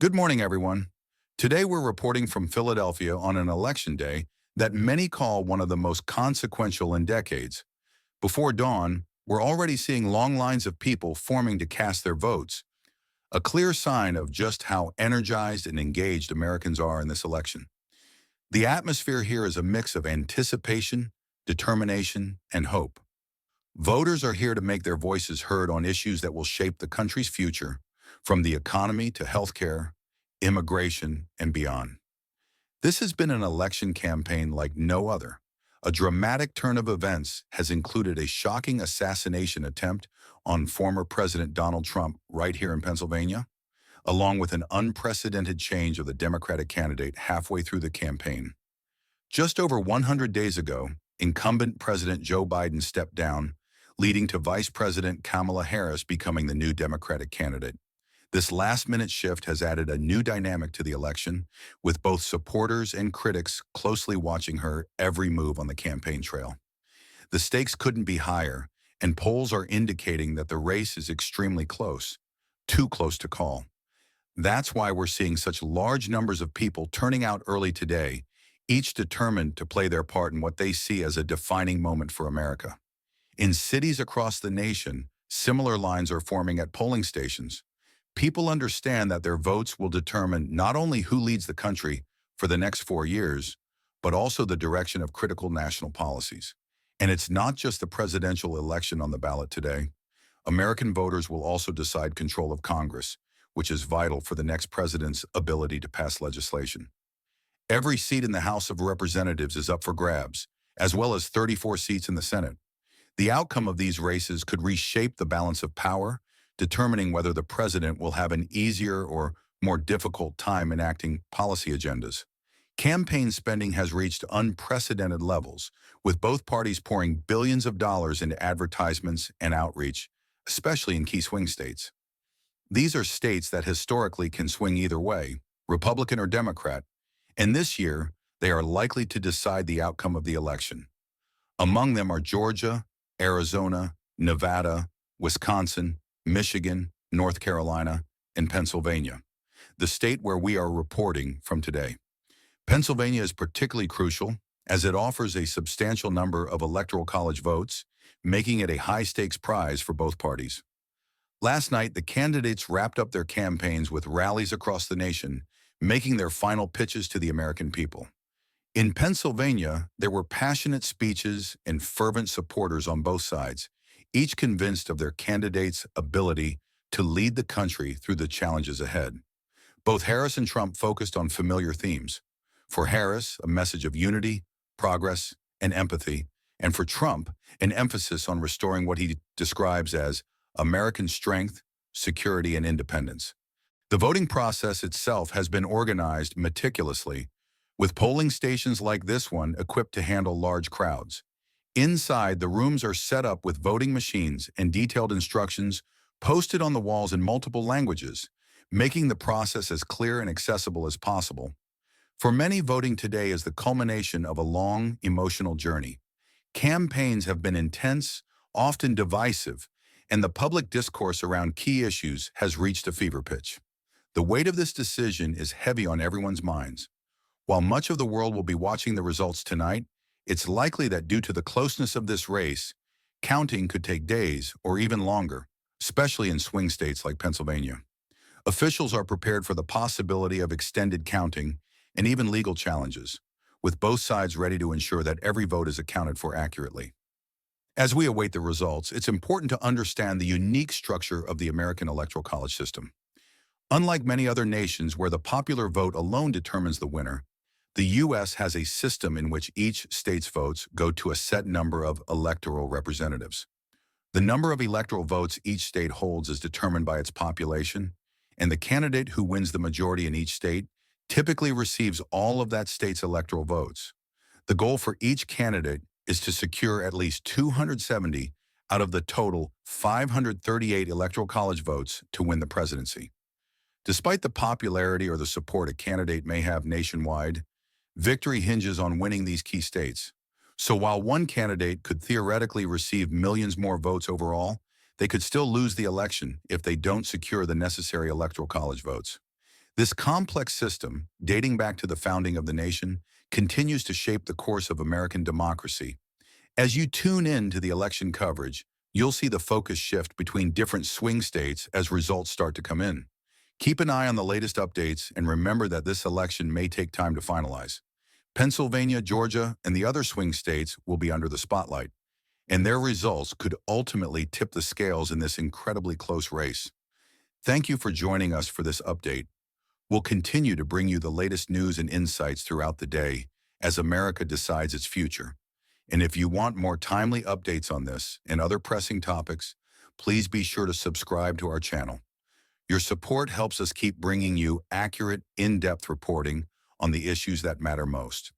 Good morning, everyone. Today we're reporting from Philadelphia on an election day that many call one of the most consequential in decades. Before dawn, we're already seeing long lines of people forming to cast their votes, a clear sign of just how energized and engaged Americans are in this election. The atmosphere here is a mix of anticipation, determination, and hope. Voters are here to make their voices heard on issues that will shape the country's future, from the economy to healthcare, immigration, and beyond. This has been an election campaign like no other. A dramatic turn of events has included a shocking assassination attempt on former President Donald Trump right here in Pennsylvania, along with an unprecedented change of the Democratic candidate halfway through the campaign. Just over 100 days ago, incumbent President Joe Biden stepped down, leading to Vice President Kamala Harris becoming the new Democratic candidate. This last-minute shift has added a new dynamic to the election, with both supporters and critics closely watching her every move on the campaign trail. The stakes couldn't be higher, and polls are indicating that the race is extremely close, too close to call. That's why we're seeing such large numbers of people turning out early today, each determined to play their part in what they see as a defining moment for America. In cities across the nation, similar lines are forming at polling stations. People understand that their votes will determine not only who leads the country for the next 4 years, but also the direction of critical national policies. And it's not just the presidential election on the ballot today. American voters will also decide control of Congress, which is vital for the next president's ability to pass legislation. Every seat in the House of Representatives is up for grabs, as well as 34 seats in the Senate. The outcome of these races could reshape the balance of power, determining whether the president will have an easier or more difficult time enacting policy agendas. Campaign spending has reached unprecedented levels, with both parties pouring billions of dollars into advertisements and outreach, especially in key swing states. These are states that historically can swing either way, Republican or Democrat, and this year they are likely to decide the outcome of the election. Among them are Georgia, Arizona, Nevada, Wisconsin, Michigan, North Carolina, and Pennsylvania, the state where we are reporting from today. Pennsylvania is particularly crucial as it offers a substantial number of Electoral College votes, making it a high-stakes prize for both parties. Last night, the candidates wrapped up their campaigns with rallies across the nation, making their final pitches to the American people. In Pennsylvania, there were passionate speeches and fervent supporters on both sides, each convinced of their candidate's ability to lead the country through the challenges ahead. Both Harris and Trump focused on familiar themes. For Harris, a message of unity, progress, and empathy, and for Trump, an emphasis on restoring what he describes as American strength, security, and independence. The voting process itself has been organized meticulously, with polling stations like this one equipped to handle large crowds. Inside, the rooms are set up with voting machines and detailed instructions posted on the walls in multiple languages, making the process as clear and accessible as possible. For many, voting today is the culmination of a long, emotional journey. Campaigns have been intense, often divisive, and the public discourse around key issues has reached a fever pitch. The weight of this decision is heavy on everyone's minds. While much of the world will be watching the results tonight, it's likely that due to the closeness of this race, counting could take days or even longer, especially in swing states like Pennsylvania. Officials are prepared for the possibility of extended counting and even legal challenges, with both sides ready to ensure that every vote is accounted for accurately. As we await the results, it's important to understand the unique structure of the American Electoral College system. Unlike many other nations where the popular vote alone determines the winner, the U.S. has a system in which each state's votes go to a set number of electoral representatives. The number of electoral votes each state holds is determined by its population, and the candidate who wins the majority in each state typically receives all of that state's electoral votes. The goal for each candidate is to secure at least 270 out of the total 538 Electoral College votes to win the presidency. Despite the popularity or the support a candidate may have nationwide, victory hinges on winning these key states. So while one candidate could theoretically receive millions more votes overall, they could still lose the election if they don't secure the necessary Electoral College votes. This complex system, dating back to the founding of the nation, continues to shape the course of American democracy. As you tune in to the election coverage, you'll see the focus shift between different swing states as results start to come in. Keep an eye on the latest updates and remember that this election may take time to finalize. Pennsylvania, Georgia, and the other swing states will be under the spotlight, and their results could ultimately tip the scales in this incredibly close race. Thank you for joining us for this update. We'll continue to bring you the latest news and insights throughout the day as America decides its future. And if you want more timely updates on this and other pressing topics, please be sure to subscribe to our channel. Your support helps us keep bringing you accurate, in-depth reporting on the issues that matter most.